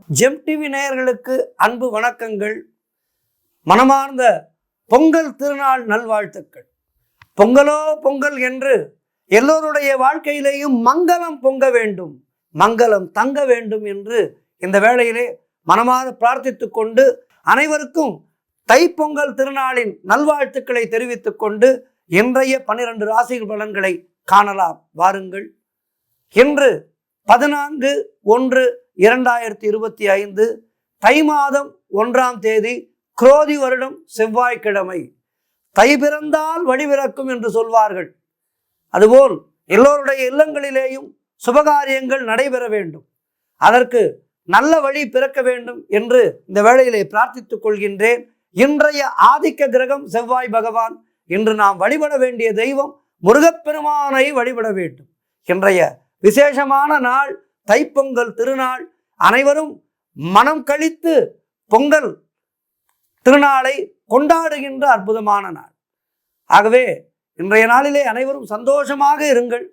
GeM TV நேயர்களுக்கு அன்பு வணக்கங்கள். மனமார்ந்த பொங்கல் திருநாள் நல்வாழ்த்துக்கள். பொங்கலோ பொங்கல் என்று எல்லோருடைய வாழ்க்கையிலேயும் மங்களம் பொங்க வேண்டும், மங்களம் தங்க வேண்டும் என்று இந்த வேளையிலே மனமாற பிரார்த்தித்து கொண்டு அனைவருக்கும் தைப்பொங்கல் திருநாளின் நல்வாழ்த்துக்களை தெரிவித்துக் கொண்டு இன்றைய 12 ராசிகள் பலன்களை காணலாம். வாருங்கள். இன்று 14/1/2025 தை மாதம் 1ஆம் தேதி, குரோதி வருடம், செவ்வாய்க்கிழமை. தை பிறந்தால் வழி பிறக்கும் என்று சொல்வார்கள். அதுபோல் எல்லோருடைய இல்லங்களிலேயும் சுபகாரியங்கள் நடைபெற வேண்டும், அதற்கு நல்ல வழி பிறக்க வேண்டும் என்று இந்த வேளையிலே பிரார்த்தித்துக் கொள்கின்றேன். இன்றைய ஆதிக்க கிரகம் செவ்வாய் பகவான். இன்று நாம் வழிபட வேண்டிய தெய்வம் முருகப்பெருமானை வழிபட வேண்டும். இன்றைய விசேஷமான நாள் தைப்பொங்கல் திருநாள். அனைவரும் மனம் கழித்து பொங்கல் திருநாளை கொண்டாடுகின்ற அற்புதமான நாள். ஆகவே இன்றைய நாளிலே அனைவரும் சந்தோஷமாக இருங்கள்.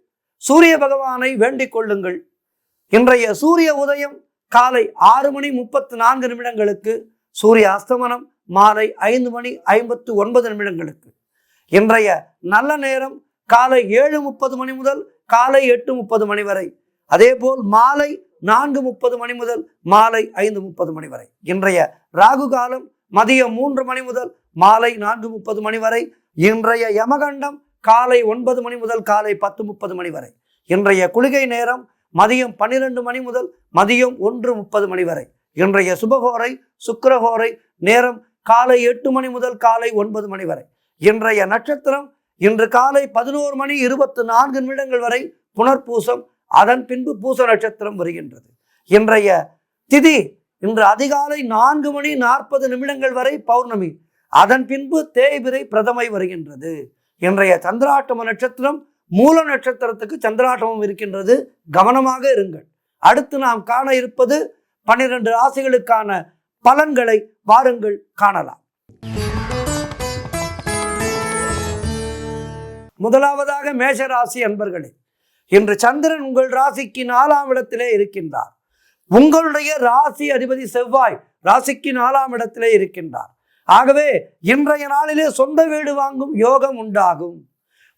சூரிய பகவானை வேண்டிக் கொள்ளுங்கள். இன்றைய சூரிய உதயம் காலை 6:34 சூரிய அஸ்தமனம் மாலை 5:59 இன்றைய நல்ல நேரம் காலை 7:30 முதல் காலை 8:30 வரை. அதேபோல் மாலை 4:30 முதல் மாலை 5:30 வரை. இன்றைய ராகு காலம் மதியம் 3 முதல் மாலை 4:30 வரை. இன்றைய யமகண்டம் காலை 9 முதல் காலை 10:30 வரை. இன்றைய குளிகை நேரம் மதியம் 12 முதல் மதியம் 1:30 வரை. இன்றைய சுபகோரை சுக்கிரகோரை நேரம் காலை 8 முதல் காலை 9 வரை. இன்றைய நட்சத்திரம் இன்று காலை 11:24 வரை புனர்பூசம், அதன் பின்பு பூச நட்சத்திரம் வருகின்றது. இன்றைய திதி இன்று அதிகாலை 4:40 வரை பௌர்ணமி, அதன் பின்பு தேய்பிரை பிரதமை வருகின்றது. இன்றைய சந்திராட்டம நட்சத்திரம் மூல நட்சத்திரத்துக்கு சந்திராட்டமம் இருக்கின்றது, கவனமாக இருங்கள். அடுத்து நாம் காண இருப்பது 12 ராசிகளுக்கான பலன்களை வாருங்கள் காணலாம். முதலாவதாக மேஷ ராசி அன்பர்களே, இன்று சந்திரன் உங்கள் ராசிக்கு 4ஆம் இடத்திலே இருக்கின்றார். உங்களுடைய ராசி அதிபதி செவ்வாய் ராசிக்கு 4ஆம் இடத்திலே இருக்கின்றார். ஆகவே இன்றைய நாளிலே சொந்த வீடு வாங்கும் யோகம் உண்டாகும்.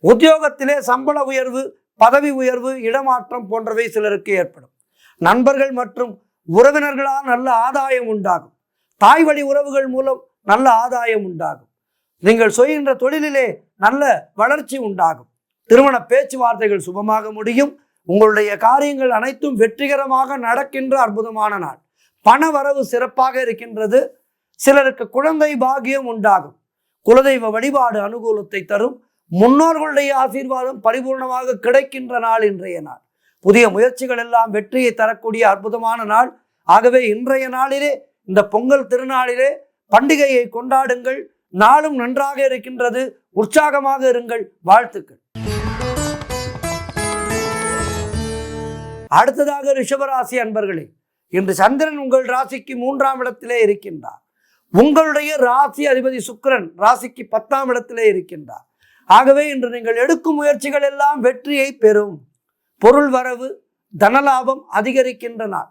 உத்தியோகத்திலே சம்பள உயர்வு, பதவி உயர்வு, இடமாற்றம் போன்றவை சிலருக்கு ஏற்படும். நண்பர்கள் மற்றும் உறவினர்களால் நல்ல ஆதாயம் உண்டாகும். தாய் வழி உறவுகள் மூலம் நல்ல ஆதாயம் உண்டாகும். நீங்கள் செய்கின்ற தொழிலிலே நல்ல வளர்ச்சி உண்டாகும். திருமண பேச்சுவார்த்தைகள் சுபமாக முடியும். உங்களுடைய காரியங்கள் அனைத்தும் வெற்றிகரமாக நடக்கின்ற அற்புதமான நாள். பண வரவு சிறப்பாக இருக்கின்றது. சிலருக்கு குழந்தை பாக்கியம் உண்டாகும். குலதெய்வ வழிபாடு அனுகூலத்தை தரும். முன்னோர்களுடைய ஆசீர்வாதம் பரிபூர்ணமாக கிடைக்கின்ற நாள் இன்றைய நாள். புதிய முயற்சிகள் எல்லாம் வெற்றியை தரக்கூடிய அற்புதமான நாள். ஆகவே இன்றைய நாளிலே, இந்த பொங்கல் திருநாளிலே பண்டிகையை கொண்டாடுங்கள். நாளும் நன்றாக இருக்கின்றது. உற்சாகமாக இருங்கள். வாழ்த்துக்கள். அடுத்ததாக ரிஷபராசி அன்பர்களே, இன்று சந்திரன் உங்கள் ராசிக்கு 3ஆம் இடத்திலே இருக்கின்றார். உங்களுடைய ராசி அதிபதி சுக்கிரன் ராசிக்கு 10ஆம் இடத்திலே இருக்கின்றார். ஆகவே இன்று நீங்கள் எடுக்கும் முயற்சிகள் எல்லாம் வெற்றியை பெறும். பொருள் வரவு, தனலாபம் அதிகரிக்கின்ற நாள்.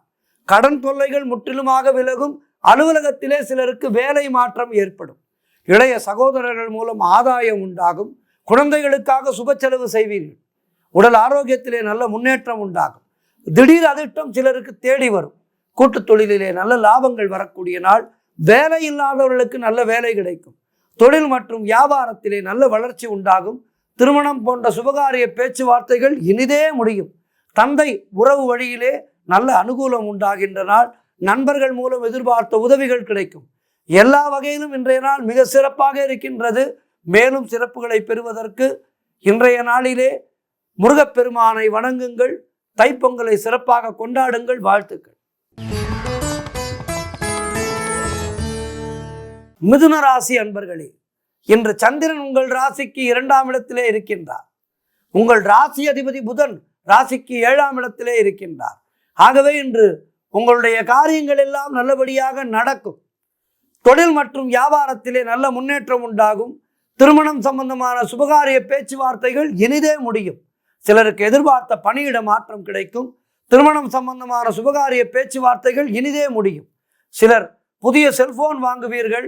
கடன் தொல்லைகள் முற்றிலுமாக விலகும். அலுவலகத்திலே சிலருக்கு வேலை மாற்றம் ஏற்படும். இளைய சகோதரர்கள் மூலம் ஆதாயம் உண்டாகும். குழந்தைகளுக்காக சுப செலவு செய்வீர்கள். உடல் ஆரோக்கியத்திலே நல்ல முன்னேற்றம் உண்டாகும். திடீர் அதிர்ஷ்டம் சிலருக்கு தேடி வரும். கூட்டு தொழிலிலே நல்ல லாபங்கள் வரக்கூடிய நாள். வேலை இல்லாதவர்களுக்கு நல்ல வேலை கிடைக்கும். தொழில் மற்றும் வியாபாரத்திலே நல்ல வளர்ச்சி உண்டாகும். திருமணம் போன்ற சுபகாரிய பேச்சுவார்த்தைகள் இனிதே முடியும். தந்தை உறவு வழியிலே நல்ல அனுகூலம் உண்டாகின்ற நாள். நண்பர்கள் மூலம் எதிர்பார்த்த உதவிகள் கிடைக்கும். எல்லா வகையிலும் இன்றைய நாள் மிக சிறப்பாக இருக்கின்றது. மேலும் சிறப்புகளை பெறுவதற்கு இன்றைய நாளிலே முருகப்பெருமானை வணங்குங்கள். தைப்பொங்கலை சிறப்பாக கொண்டாடுங்கள். வாழ்த்துக்கள். மிதுன ராசி அன்பர்களே, இன்று சந்திரன் உங்கள் ராசிக்கு 2ஆம் இடத்திலே இருக்கின்றார். உங்கள் ராசி அதிபதி புதன் ராசிக்கு 7ஆம் இடத்திலே இருக்கின்றார். ஆகவே இன்று உங்களுடைய காரியங்கள் எல்லாம் நல்லபடியாக நடக்கும். தொழில் மற்றும் வியாபாரத்திலே நல்ல முன்னேற்றம் உண்டாகும். திருமணம் சம்பந்தமான சுபகாரிய பேச்சுவார்த்தைகள் இனிதே முடியும். சிலருக்கு எதிர்பார்த்த பணியிட மாற்றம் கிடைக்கும். திருமணம் சம்பந்தமான சுபகாரிய பேச்சுவார்த்தைகள் இனிதே முடியும். சிலர் புதிய செல்போன் வாங்குவீர்கள்,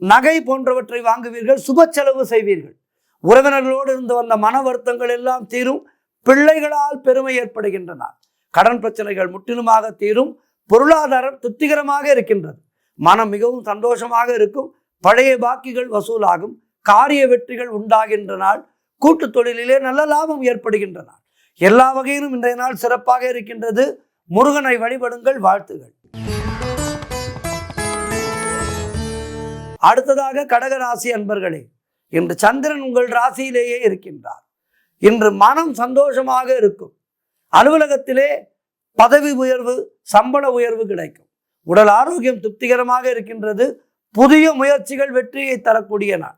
நகை போன்றவற்றை வாங்குவீர்கள், சுப செலவு செய்வீர்கள். உறவினர்களோடு இருந்து வந்த மன வருத்தங்கள் எல்லாம் தீரும். பிள்ளைகளால் பெருமை ஏற்படுகின்றன. கடன் பிரச்சனைகள் முற்றிலுமாக தீரும். பொருளாதாரம் திருப்திகரமாக இருக்கின்றது. மனம் மிகவும் சந்தோஷமாக இருக்கும். பழைய பாக்கிகள் வசூலாகும். காரிய வெற்றிகள் உண்டாகின்ற நாள். கூட்டு தொழிலிலே நல்ல லாபம் ஏற்படுகின்ற நாள். எல்லா வகையிலும் இன்றைய நாள் சிறப்பாக இருக்கின்றது. முருகனை வழிபடுங்கள். வாழ்த்துகள். அடுத்ததாக கடகராசி அன்பர்களே, இன்று சந்திரன் உங்கள் ராசியிலேயே இருக்கின்றார். இன்று மனம் சந்தோஷமாக இருக்கும். அலுவலகத்திலே பதவி உயர்வு, சம்பள உயர்வு கிடைக்கும். உடல் ஆரோக்கியம் திருப்திகரமாக இருக்கின்றது. புதிய முயற்சிகள் வெற்றியை தரக்கூடிய நாள்.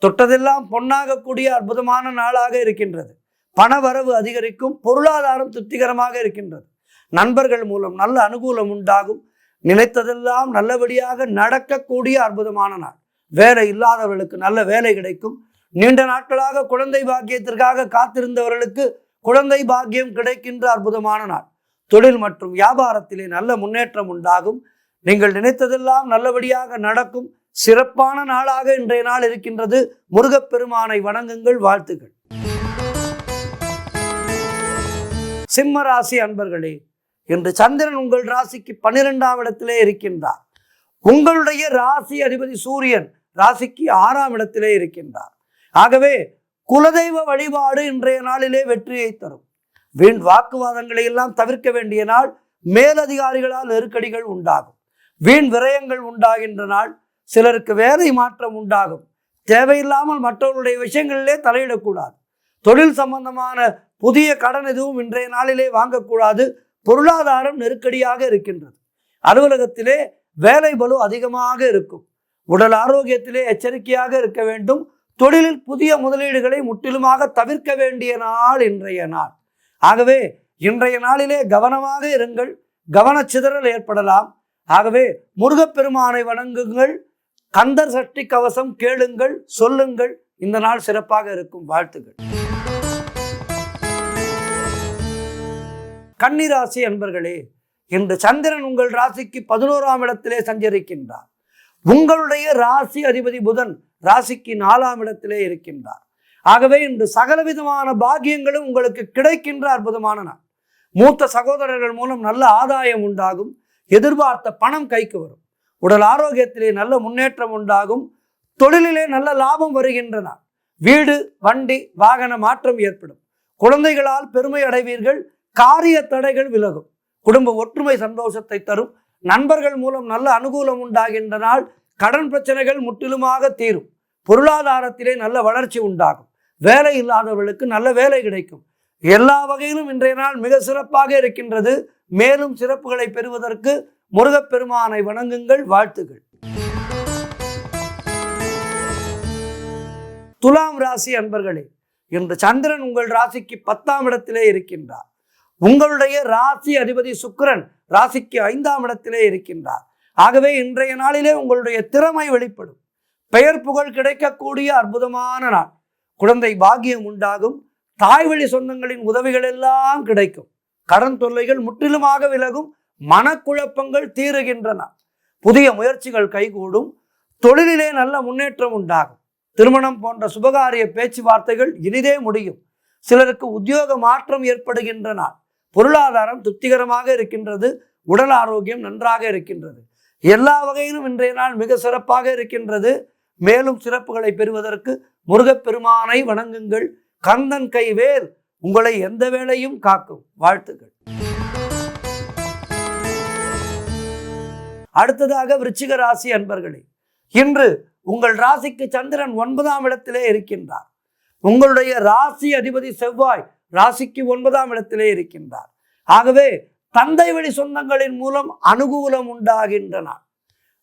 தொட்டதெல்லாம் பொன்னாகக்கூடிய அற்புதமான நாளாக இருக்கின்றது. பண வரவு அதிகரிக்கும். பொருளாதாரம் திருப்திகரமாக இருக்கின்றது. நண்பர்கள் மூலம் நல்ல அனுகூலம் உண்டாகும். நினைத்ததெல்லாம் நல்லபடியாக நடக்கக்கூடிய அற்புதமான நாள். வேலை இல்லாதவர்களுக்கு நல்ல வேலை கிடைக்கும். நீண்ட நாட்களாக குழந்தை பாக்கியத்திற்காக காத்திருந்தவர்களுக்கு குழந்தை பாக்கியம் கிடைக்கின்ற அற்புதமான நாள். தொழில் மற்றும் வியாபாரத்திலே நல்ல முன்னேற்றம் உண்டாகும். நீங்கள் நினைத்ததெல்லாம் நல்லபடியாக நடக்கும். சிறப்பான நாளாக இன்றைய நாள் இருக்கின்றது. முருகப்பெருமானை வணங்குங்கள். வாழ்த்துக்கள். சிம்ம ராசி அன்பர்களே, இன்று சந்திரன் உங்கள் ராசிக்கு 12ஆம் இடத்திலே இருக்கின்றார். உங்களுடைய ராசி அதிபதி சூரியன் ராசிக்கு 6ஆம் இடத்திலே இருக்கின்றார். ஆகவே குலதெய்வ வழிபாடு இன்றைய நாளிலே வெற்றியை தரும். வீண் வாக்குவாதங்களை எல்லாம் தவிர்க்க வேண்டிய நாள். மேலதிகாரிகளால் நெருக்கடிகள் உண்டாகும். வீண் விரயங்கள் உண்டாகின்ற நாள். சிலருக்கு வேலை மாற்றம் உண்டாகும். தேவையில்லாமல் மற்றவர்களுடைய விஷயங்களிலே தலையிடக்கூடாது. தொழில் சம்பந்தமான புதிய கடன் எதுவும் இன்றைய நாளிலே வாங்கக்கூடாது. பொருளாதாரம் நெருக்கடியாக இருக்கின்றது. அலுவலகத்திலே வேலை பளு அதிகமாக இருக்கும். உடல் ஆரோக்கியத்திலே எச்சரிக்கையாக இருக்க வேண்டும். தொழிலில் புதிய முதலீடுகளை முற்றிலுமாக தவிர்க்க வேண்டிய நாள் இன்றைய நாள். ஆகவே இன்றைய நாளிலே கவனமாக இருங்கள். கவனச்சிதறல் ஏற்படலாம். ஆகவே முருகப்பெருமானை வணங்குங்கள். கந்தர் சஷ்டி கவசம் கேளுங்கள், சொல்லுங்கள். இந்த நாள் சிறப்பாக இருக்கும். வாழ்த்துக்கள். கன்னிராசி அன்பர்களே, இன்று சந்திரன் உங்கள் ராசிக்கு 11ஆம் இடத்திலே சஞ்சரிக்கின்றார். உங்களுடைய ராசி அதிபதி புதன் ராசிக்கு 4ஆம் இடத்திலே இருக்கின்றார். ஆகவே இன்று சகலவிதமான பாக்கியங்களும் உங்களுக்கு கிடைக்கின்ற அற்புதமான நாள். மூத்த சகோதரர்கள் மூலம் நல்ல ஆதாயம் உண்டாகும். எதிர்பார்த்த பணம் கைக்கு வரும். உடல் ஆரோக்கியத்திலே நல்ல முன்னேற்றம் உண்டாகும். தொழிலிலே நல்ல லாபம் வருகின்ற நாள். வீடு, வண்டி, வாகன மாற்றம் ஏற்படும். குழந்தைகளால் பெருமை அடைவீர்கள். காரிய தடைகள் விலகும். குடும்ப ஒற்றுமை சந்தோஷத்தை தரும். நண்பர்கள் மூலம் நல்ல அனுகூலம் உண்டாகின்ற நாள். கடன் பிரச்சனைகள் முற்றிலுமாக தீரும். பொருளாதாரத்திலே நல்ல வளர்ச்சி உண்டாகும். வேலை இல்லாதவர்களுக்கு நல்ல வேலை கிடைக்கும். எல்லா வகையிலும் இன்றைய நாள் மிக சிறப்பாக இருக்கின்றது. மேலும் சிறப்புகளை பெறுவதற்கு முருகப்பெருமானை வணங்குங்கள். வாழ்த்துகள். துலாம் ராசி அன்பர்களே, இன்று சந்திரன் உங்கள் ராசிக்கு 10ஆம் இடத்திலே இருக்கின்றார். உங்களுடைய ராசி அதிபதி சுக்கிரன் ராசிக்கு 5ஆம் இடத்திலே இருக்கின்றார். ஆகவே இன்றைய நாளிலே உங்களுடைய திறமை வெளிப்படும். பெயர் புகழ் கிடைக்கக்கூடிய அற்புதமான நாள். குழந்தை பாக்கியம் உண்டாகும். தாய்வழி சொந்தங்களின் உதவிகள் எல்லாம் கிடைக்கும். கடன் தொல்லைகள் முற்றிலுமாக விலகும். மனக்குழப்பங்கள் தீருகின்றன. புதிய முயற்சிகள் கைகூடும். தொழிலிலே நல்ல முன்னேற்றம் உண்டாகும். திருமணம் போன்ற சுபகாரிய பேச்சுவார்த்தைகள் இனிதே முடியும். சிலருக்கு உத்தியோக மாற்றம் ஏற்படுகின்ற நாள். பொருளாதாரம் திருப்திகரமாக இருக்கின்றது. உடல் ஆரோக்கியம் நன்றாக இருக்கின்றது. எல்லா வகையிலும் இன்றைய நாள் மிக சிறப்பாக இருக்கின்றது. மேலும் சிறப்புகளை பெறுவதற்கு முருகப்பெருமானை வணங்குங்கள். கந்தன் கைவேல் உங்களை எந்த வேளையும் காக்கும். வாழ்த்துக்கள். அடுத்ததாக விருச்சிக ராசி அன்பர்களே, இன்று உங்கள் ராசிக்கு சந்திரன் 9ஆம் இடத்திலே இருக்கின்றார். உங்களுடைய ராசி அதிபதி செவ்வாய் ராசிக்கு 9ஆம் இடத்திலே இருக்கின்றார். ஆகவே தந்தை வழி சொந்தங்களின் மூலம் அனுகூலம் உண்டாகின்றன.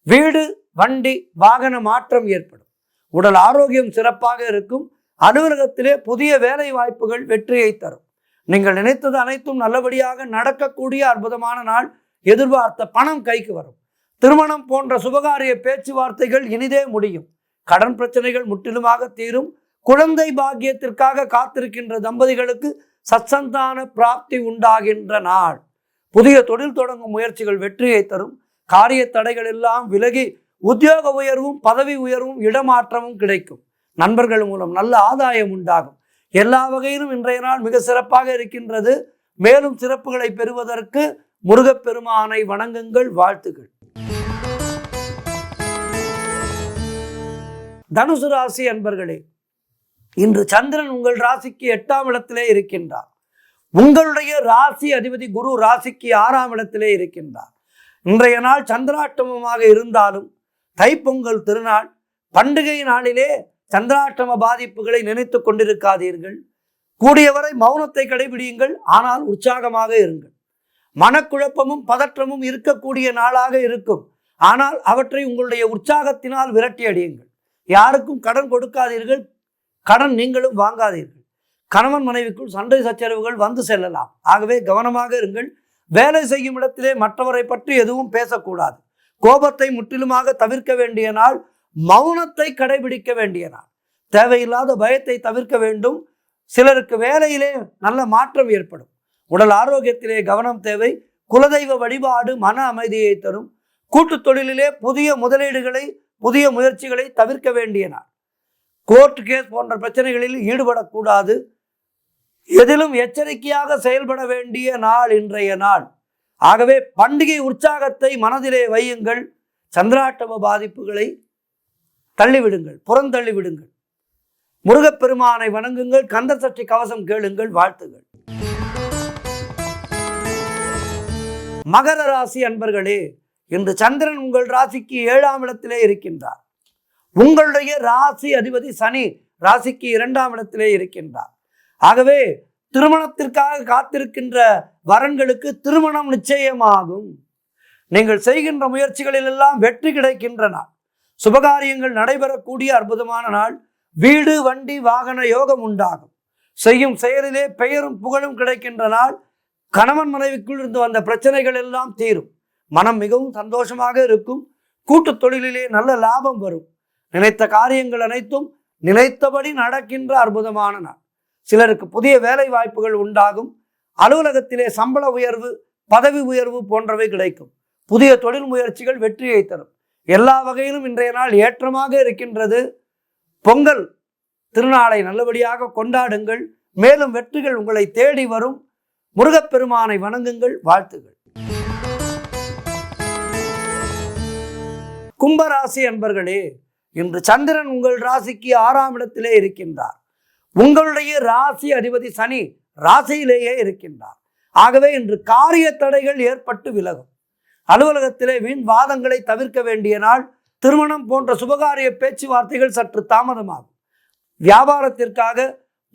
வீடு, வண்டி, வாகன மாற்றம் ஏற்படும். உடல் ஆரோக்கியம் சிறப்பாக இருக்கும். அலுவலகத்திலே புதிய வேலை வாய்ப்புகள் வெற்றியை தரும். நீங்கள் நினைத்தது அனைத்தும் நல்லபடியாக நடக்கக்கூடிய அற்புதமான நாள். எதிர்பார்த்த பணம் கைக்கு வரும். திருமணம் போன்ற சுபகாரிய பேச்சுவார்த்தைகள் இனிதே முடியும். கடன் பிரச்சனைகள் முற்றிலுமாக தீரும். குழந்தை பாக்கியத்திற்காக காத்திருக்கின்ற தம்பதிகளுக்கு சத்சந்தான பிராப்தி உண்டாகின்ற நாள். புதிய தொழில் தொடங்கும் முயற்சிகள் வெற்றியை தரும். காரிய தடைகள் எல்லாம் விலகி உத்தியோக உயர்வும் பதவி உயர்வும் இடமாற்றமும் கிடைக்கும். நண்பர்கள் மூலம் நல்ல ஆதாயம் உண்டாகும். எல்லா வகையிலும் இன்றைய நாள் மிக சிறப்பாக இருக்கின்றது. மேலும் சிறப்புகளை பெறுவதற்கு முருகப்பெருமானை வணங்குங்கள். வாழ்த்துக்கள். தனுசு ராசி அன்பர்களே, இன்று சந்திரன் உங்கள் ராசிக்கு 8ஆம் இடத்திலே இருக்கின்றார். உங்களுடைய ராசி அதிபதி குரு ராசிக்கு 6ஆம் இடத்திலே இருக்கின்றார். இன்றைய நாள் சந்திராஷ்டமமாக இருந்தாலும் தைப்பொங்கல் திருநாள் பண்டிகை நாளிலே சந்திராஷ்டம பாதிப்புகளை நினைத்து கொண்டிருக்காதீர்கள். கூடியவரை மௌனத்தை கடைபிடியுங்கள். ஆனால் உற்சாகமாக இருங்கள். மனக்குழப்பமும் பதற்றமும் இருக்கக்கூடிய நாளாக இருக்கும். ஆனால் அவற்றை உங்களுடைய உற்சாகத்தினால் விரட்டி அடியுங்கள். யாருக்கும் கடன் கொடுக்காதீர்கள். கடன் நீங்களும் வாங்காதீர்கள். கணவன் மனைவிக்குள் சண்டை சச்சரவுகள் வந்து செல்லலாம். ஆகவே கவனமாக இருங்கள். வேலை செய்யும் இடத்திலே மற்றவரை பற்றி எதுவும் பேசக்கூடாது. கோபத்தை முற்றிலுமாக தவிர்க்க வேண்டிய நாள். மௌனத்தை கடைபிடிக்க வேண்டிய நாள். தேவையில்லாத பயத்தை தவிர்க்க வேண்டும். சிலருக்கு வேலையிலே நல்ல மாற்றம் ஏற்படும். உடல் ஆரோக்கியத்திலே கவனம் தேவை. குலதெய்வ வழிபாடு மன அமைதியை தரும். கூட்டு தொழிலிலே புதிய முதலீடுகளை புதிய முயற்சிகளை தவிர்க்க வேண்டிய நாள். கோர்ட் கேஸ் போன்ற பிரச்சனைகளில் ஈடுபடக்கூடாது. எதிலும் எச்சரிக்கையாக செயல்பட வேண்டிய நாள் இன்றைய நாள். ஆகவே பண்டிகை உற்சாகத்தை மனதிலே வையுங்கள். சந்திராஷ்டம பாதிப்புகளை தள்ளிவிடுங்கள், புறந்தள்ளிவிடுங்கள். முருகப்பெருமானை வணங்குங்கள். கந்த சஷ்டி கவசம் கேளுங்கள். வாழ்த்துகள். மகர ராசி அன்பர்களே, இன்று சந்திரன் உங்கள் ராசிக்கு 7ஆம் இடத்திலே இருக்கின்றார். உங்களுடைய ராசி அதிபதி சனி ராசிக்கு 2ஆம் இடத்திலே இருக்கின்றார். ஆகவே திருமணத்திற்காக காத்திருக்கின்ற வரன்களுக்கு திருமணம் நிச்சயமாகும். நீங்கள் செய்கின்ற முயற்சிகளில் எல்லாம் வெற்றி கிடைக்கின்ற நாள். சுபகாரியங்கள் நடைபெறக்கூடிய அற்புதமான நாள். வீடு வண்டி வாகன யோகம் உண்டாகும். செய்யும் செயலிலே பெயரும் புகழும் கிடைக்கின்ற நாள். கணவன் மனைவிக்குள் இருந்து வந்த பிரச்சனைகள் எல்லாம் தீரும். மனம் மிகவும் சந்தோஷமாக இருக்கும். கூட்டு தொழிலிலே நல்ல லாபம் வரும். நினைத்த காரியங்கள் அனைத்தும் நினைத்தபடி நடக்கின்ற அற்புதமான நாள். சிலருக்கு புதிய வேலை வாய்ப்புகள் உண்டாகும். அலுவலகத்திலே சம்பள உயர்வு பதவி உயர்வு போன்றவை கிடைக்கும். புதிய தொழில் முயற்சிகள் வெற்றியை தரும். எல்லா வகையிலும் இன்றைய நாள் ஏற்றமாக இருக்கின்றது. பொங்கல் திருநாளை நல்லபடியாக கொண்டாடுங்கள். மேலும் வெற்றிகள் உங்களை தேடி வரும். முருகப்பெருமானை வணங்குங்கள். வாழ்த்துகள். கும்பராசி அன்பர்களே, இன்று சந்திரன் உங்கள் ராசிக்கு 6ஆம் இடத்திலே இருக்கின்றார். உங்களுடைய ராசி அதிபதி சனி ராசியிலேயே இருக்கின்றார். ஆகவே இன்று காரிய தடைகள் ஏற்பட்டு விலகும். அலுவலகத்திலே வீண் வாதங்களை தவிர்க்க வேண்டிய நாள். திருமணம் போன்ற சுபகாரிய பேச்சுவார்த்தைகள் சற்று தாமதமாகும். வியாபாரத்திற்காக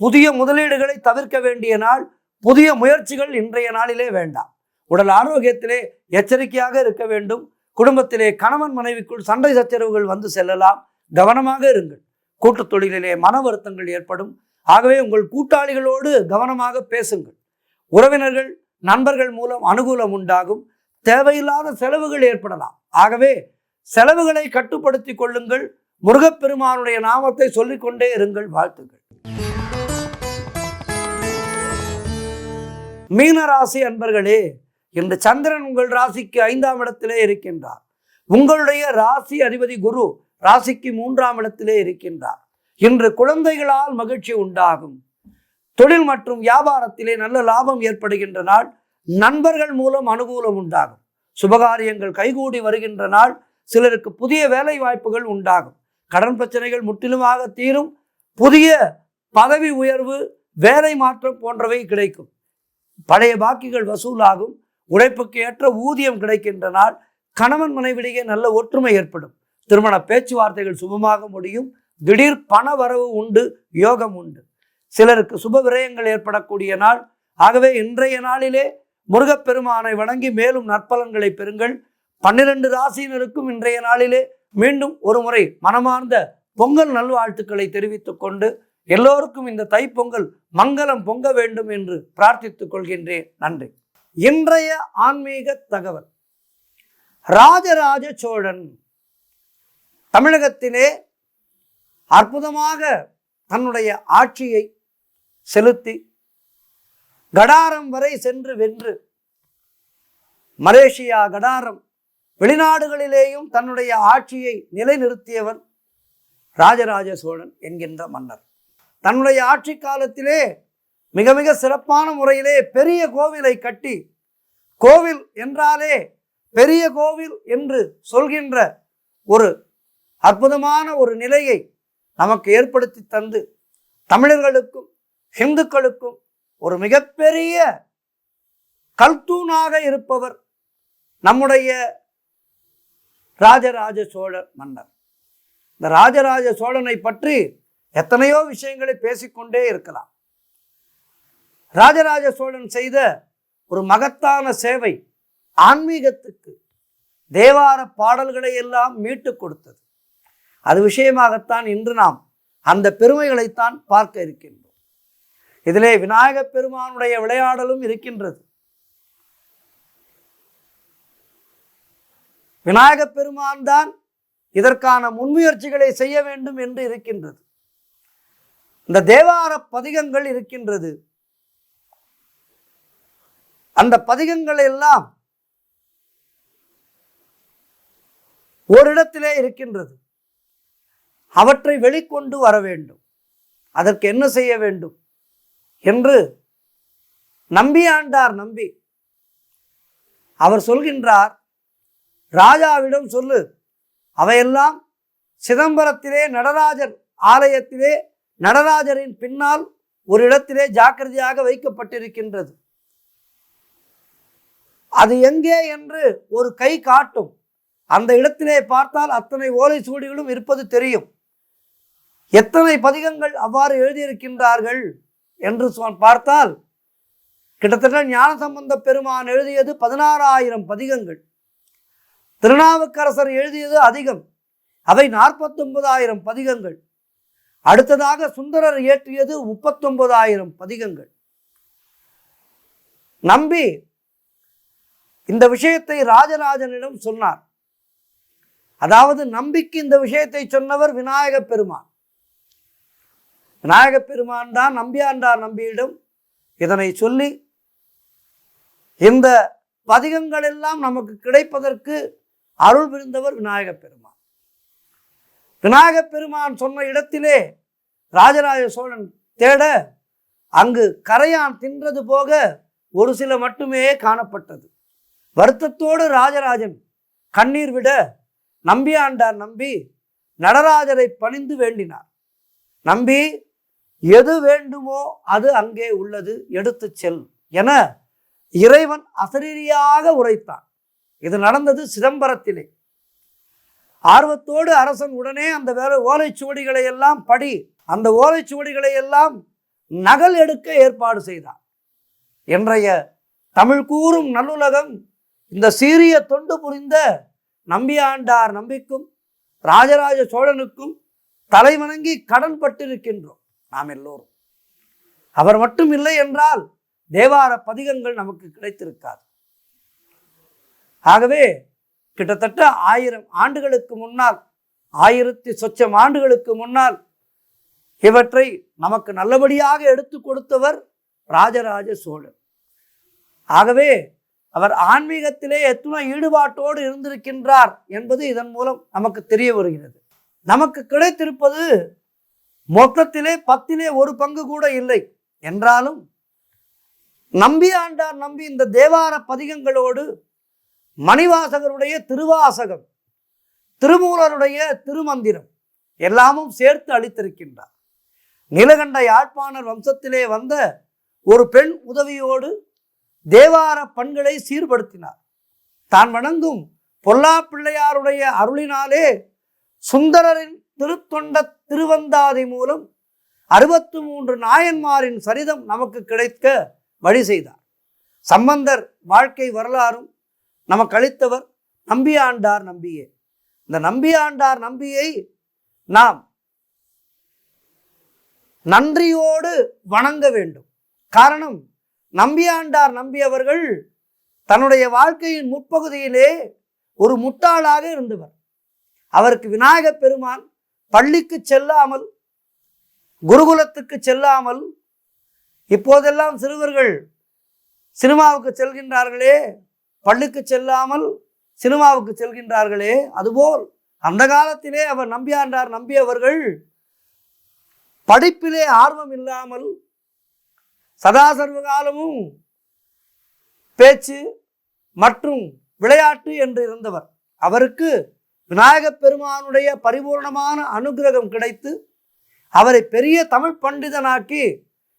புதிய முதலீடுகளை தவிர்க்க வேண்டிய நாள். புதிய முயற்சிகள் இன்றைய நாளிலே வேண்டாம். உடல் ஆரோக்கியத்திலே எச்சரிக்கையாக இருக்க வேண்டும். குடும்பத்திலே கணவன் மனைவிக்குள் சண்டை சச்சரவுகள் வந்து செல்லலாம். கவனமாக இருங்கள். கூட்டு தொழிலிலே மன வருத்தங்கள் ஏற்படும். ஆகவே உங்கள் கூட்டாளிகளோடு கவனமாக பேசுங்கள். உறவினர்கள் நண்பர்கள் மூலம் அனுகூலம் உண்டாகும். தேவையில்லாத செலவுகள் ஏற்படலாம். ஆகவே செலவுகளை கட்டுப்படுத்தி கொள்ளுங்கள். முருகப்பெருமானுடைய நாமத்தை சொல்லிக்கொண்டே இருங்கள். வாழ்த்துக்கள். மீனராசி அன்பர்களே, இன்று சந்திரன் உங்கள் ராசிக்கு 5ஆம் இடத்திலே இருக்கின்றார். உங்களுடைய ராசி அதிபதி குரு ராசிக்கு 3ஆம் இடத்திலே இருக்கின்றார். இன்று குழந்தைகளால் மகிழ்ச்சி உண்டாகும். தொழில் மற்றும் வியாபாரத்திலே நல்ல லாபம் ஏற்படுகின்ற நாள். நண்பர்கள் மூலம் அனுகூலம் உண்டாகும். சுபகாரியங்கள் கைகூடி வருகின்ற நாள். சிலருக்கு புதிய வேலை வாய்ப்புகள் உண்டாகும். கடன் பிரச்சனைகள் முற்றிலுமாக தீரும். புதிய பதவி உயர்வு வேலை மாற்றம் போன்றவை கிடைக்கும். பழைய பாக்கிகள் வசூலாகும். உழைப்புக்கு ஏற்ற ஊதியம் கிடைக்கின்ற நாள். கணவன் மனைவிடையே நல்ல ஒற்றுமை ஏற்படும். திருமண பேச்சுவார்த்தைகள் சுபமாக முடியும். திடீர் பண வரவு உண்டு. யோகம் உண்டு. சிலருக்கு சுப விரயங்கள் ஏற்படக்கூடிய நாள். ஆகவே இன்றைய நாளிலே முருகப்பெருமானை வணங்கி மேலும் நற்பலன்களை பெறுங்கள். 12 ராசியினருக்கும் இன்றைய நாளிலே மீண்டும் ஒரு முறை மனமார்ந்த பொங்கல் நல்வாழ்த்துக்களை தெரிவித்துக் கொண்டு எல்லோருக்கும் இந்த தைப்பொங்கல் மங்களம் பொங்க வேண்டும் என்று பிரார்த்தித்துக் கொள்கின்றேன். நன்றி. இன்றைய ஆன்மீக தகவல். ராஜராஜ சோழன் தமிழகத்திலே அற்புதமாக தன்னுடைய ஆட்சியை செலுத்தி கடாரம் வரை சென்று வென்று மலேசியா, கடாரம் வெளிநாடுகளிலேயும் தன்னுடைய ஆட்சியை நிலைநிறுத்தியவர் ராஜராஜ சோழன் என்கின்ற மன்னர். தன்னுடைய ஆட்சி காலத்திலே மிக மிக சிறப்பான முறையிலே பெரிய கோவிலை கட்டி, கோவில் என்றாலே பெரிய கோவில் என்று சொல்கின்ற ஒரு அற்புதமான ஒரு நிலையை நமக்கு ஏற்படுத்தி தந்து தமிழர்களுக்கும் இந்துக்களுக்கும் ஒரு மிகப்பெரிய கல்தூணாக இருப்பவர் நம்முடைய ராஜராஜ சோழ மன்னர். இந்த ராஜராஜ சோழனை பற்றி எத்தனையோ விஷயங்களை பேசிக்கொண்டே இருக்கலாம். ராஜராஜ சோழன் செய்த ஒரு மகத்தான சேவை ஆன்மீகத்துக்கு தேவார பாடல்களை எல்லாம் மீட்டு கொடுத்தது. அது விஷயமாகத்தான் இன்று நாம் அந்த பெருமைகளைத்தான் பார்க்க இருக்கின்றோம். இதிலே விநாயக பெருமானுடைய விளையாடலும் இருக்கின்றது. விநாயக பெருமான் தான் இதற்கான முன்முயற்சிகளை செய்ய வேண்டும் என்று இருக்கின்றது. இந்த தேவார பதிகங்கள் இருக்கின்றது. அந்த பதிகங்கள் எல்லாம் ஓரிடத்திலே இருக்கின்றது. அவற்றை வெளிக்கொண்டு வர வேண்டும். அதற்கு என்ன செய்ய வேண்டும் என்று நம்பியாண்டார் நம்பி அவர் சொல்கின்றார், ராஜாவிடம் சொல்லு, அவையெல்லாம் சிதம்பரத்திலே நடராஜர் ஆலயத்திலே நடராஜரின் பின்னால் ஒரு இடத்திலே ஜாக்கிரதையாக வைக்கப்பட்டிருக்கின்றது. அது எங்கே என்று ஒரு கை காட்டும். அந்த இடத்திலே பார்த்தால் அத்தனை ஓலை சுவடிகளும் இருப்பது தெரியும். எத்தனை பதிகங்கள் அவ்வாறு எழுதியிருக்கின்றார்கள் என்று பார்த்தால் கிட்டத்தட்ட ஞானசம்பந்த பெருமான் எழுதியது 16,000 பதிகங்கள். திருநாவுக்கரசர் எழுதியது அதிகம், அவை 49,000 பதிகங்கள். அடுத்ததாக சுந்தரர் இயற்றியது 39,000 பதிகங்கள். நம்பி இந்த விஷயத்தை ராஜராஜனிடம் சொன்னார். அதாவது நம்பிக்கு இந்த விஷயத்தை சொன்னவர் விநாயக பெருமான். விநாயக பெருமான் தான் நம்பியாண்டார் நம்பியிடம் இதனை சொல்லி இந்த பதிகங்கள் எல்லாம் நமக்கு கிடைப்பதற்கு அருள் புரிந்தவர் விநாயக பெருமான். விநாயக பெருமான் சொன்ன இடத்திலே ராஜராஜ சோழன் தேட அங்கு கரையான் தின்றது போக ஒரு சில மட்டுமே காணப்பட்டது. வருத்தத்தோடு ராஜராஜன் கண்ணீர் விட நம்பியாண்டார் நம்பி நடராஜரை பணிந்து வேண்டினார். நம்பி, எது வேண்டுமோ அது அங்கே உள்ளது, எடுத்து செல் என இறைவன் அசரீரியாக உரைத்தான். இது நடந்தது சிதம்பரத்திலே. ஆர்வத்தோடு அரசன் உடனே அந்த ஓலைச்சுவடிகளை எல்லாம் படி, அந்த ஓலைச்சுவடிகளை எல்லாம் நகல் எடுக்க ஏற்பாடு செய்தார். இன்றைய தமிழ் கூறும் நல்லுலகம் இந்த சீரிய தொண்டு புரிந்த நம்பியாண்டார் நம்பிக்கும் ராஜராஜ சோழனுக்கும் தலைவணங்கி கடன் பட்டிருக்கின்றோம் நாம் எல்லோரும். அவர் மட்டும் இல்லை என்றால் தேவார பதிகங்கள் நமக்கு கிடைத்திருக்காது. ஆகவே கிட்டத்தட்ட 1000 ஆண்டுகளுக்கு முன்னால், 1000 சொச்சம் ஆண்டுகளுக்கு முன்னால் இவற்றை நமக்கு நல்லபடியாக எடுத்து கொடுத்தவர் ராஜராஜ சோழன். ஆகவே அவர் ஆன்மீகத்திலே எத்தனை ஈடுபாட்டோடு இருந்திருக்கின்றார் என்பது இதன் மூலம் நமக்கு தெரிய வருகிறது. நமக்கு கிடைத்திருப்பது மொத்தத்திலே 10 1 பங்கு கூட இல்லை என்றாலும் நம்பியாண்டார் நம்பி இந்த தேவார பதிகங்களோடு மணிவாசகருடைய திருவாசகம், திருமூலருடைய திருமந்திரம் எல்லாமும் சேர்த்து அளித்திருக்கின்றார். நீலகண்ட யாழ்ப்பாணர் வம்சத்திலே வந்த ஒரு பெண் உதவியோடு தேவார பண்களை சீர்படுத்தினார். தான் வணங்கும் பொல்லா பிள்ளையாருடைய அருளினாலே சுந்தரரின் திருத்தொண்ட திருவந்தாதி மூலம் 63 நாயன்மாரின் சரிதம் நமக்கு கிடைக்க வழி செய்தார். சம்பந்தர் வாழ்க்கை வரலாறும் நமக்கு அளித்தவர் நம்பியாண்டார் நம்பியே. இந்த நம்பியாண்டார் நம்பியை நாம் நன்றியோடு வணங்க வேண்டும். காரணம், நம்பியாண்டார் நம்பி அவர்கள் தன்னுடைய வாழ்க்கையின் முற்பகுதியிலே ஒரு முட்டாளாக இருந்தவர். அவருக்கு விநாயக பெருமான் பள்ளிக்கு செல்லாமல், குருகுலத்துக்கு செல்லாமல், இப்போதெல்லாம் சிறுவர்கள் சினிமாவுக்கு செல்கின்றார்களே, பள்ளிக்கு செல்லாமல் சினிமாவுக்கு செல்கின்றார்களே, அதுபோல் அந்த காலத்திலே அவர் நம்பியாண்டார் நம்பியவர்கள் படிப்பிலே ஆர்வம் இல்லாமல் சதா சர்வ காலமும் பேச்சு மற்றும் விளையாட்டு என்று இருந்தவர். அவருக்கு விநாயகப் பெருமானுடைய பரிபூர்ணமான அனுகிரகம் கிடைத்து அவரை பெரிய தமிழ் பண்டிதனாக்கி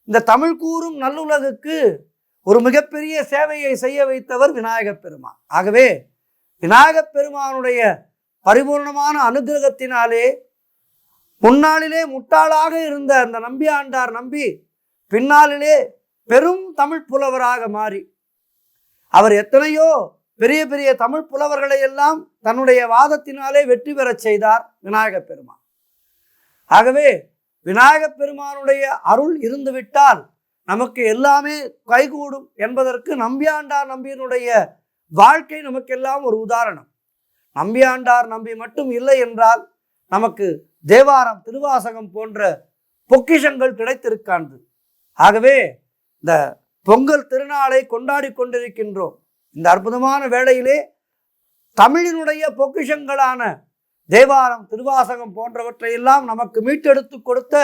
இந்த தமிழ் கூறும் நல்லுலகுக்கு ஒரு மிகப்பெரிய சேவையை செய்ய வைத்தவர் விநாயகப் பெருமான். ஆகவே விநாயகப் பெருமானுடைய பரிபூர்ணமான அனுகிரகத்தினாலே முன்னாளிலே முட்டாளாக இருந்த அந்த நம்பியாண்டார் நம்பி பின்னாளிலே பெரும் தமிழ் புலவராக மாறி அவர் எத்தனையோ பெரிய பெரிய தமிழ் புலவர்களை எல்லாம் தன்னுடைய வாதத்தினாலே வெற்றி பெறச் செய்தார் விநாயகப் பெருமான். ஆகவே விநாயகப் பெருமானுடைய அருள் இருந்துவிட்டால் நமக்கு எல்லாமே கைகூடும் என்பதற்கு நம்பியாண்டார் நம்பியினுடைய வாழ்க்கை நமக்கெல்லாம் ஒரு உதாரணம். நம்பியாண்டார் நம்பி மட்டும் இல்லை என்றால் நமக்கு தேவாரம் திருவாசகம் போன்ற பொக்கிஷங்கள் கிடைத்திருக்காது. ஆகவே இந்த பொங்கல் திருநாளை கொண்டாடி கொண்டிருக்கின்றோம். இந்த அற்புதமான வேளையிலே தமிழினுடைய பொக்கிஷங்களான தேவாரம் திருவாசகம் போன்றவற்றையெல்லாம் நமக்கு மீட்டெடுத்து கொடுத்த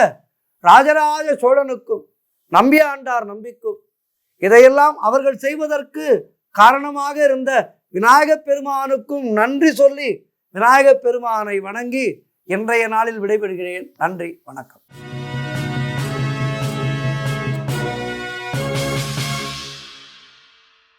ராஜராஜ சோழனுக்கும் நம்பியாண்டார் நம்பிக்கும் இதையெல்லாம் அவர்கள் செய்வதற்கு காரணமாக இருந்த விநாயகப் பெருமானுக்கும் நன்றி சொல்லி விநாயகப் பெருமானை வணங்கி இன்றைய நாளில் விடைபெறுகிறேன். நன்றி, வணக்கம்.